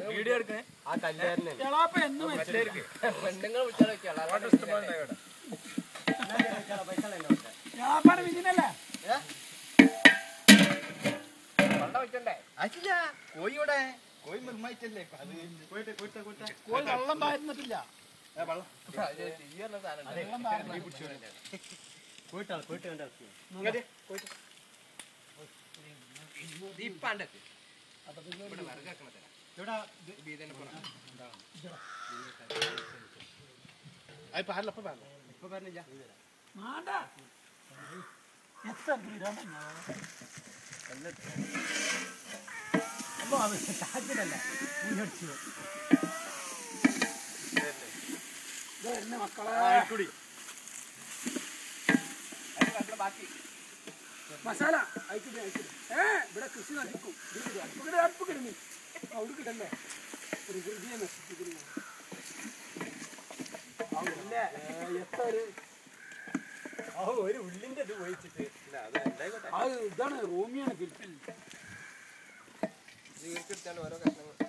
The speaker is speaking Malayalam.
വീഡിയോ എടുക്കണേ ആ കല്യാണ പെണ്ണുങ്ങൾ കോഴിയോടെ കോഴി നിർമ്മിച്ചല്ലേ കോഴി വെള്ളം പാരുന്നിട്ടില്ല മസാല ഇവിടെ കൃഷി നശിക്കും അടുപ്പ് കിടന്നു അവിടെ കിട്ടണ്ടേ പ്രകൃതിയെ നശിപ്പിക്കുന്നു ഒരു ഉള്ളിന്റെ ഇത് പോയിച്ചിട്ട് ഇതാണ് റോമിയാണ് ഫിൽപ്പിൽ ഓരോ കഷ്ണങ്ങൾ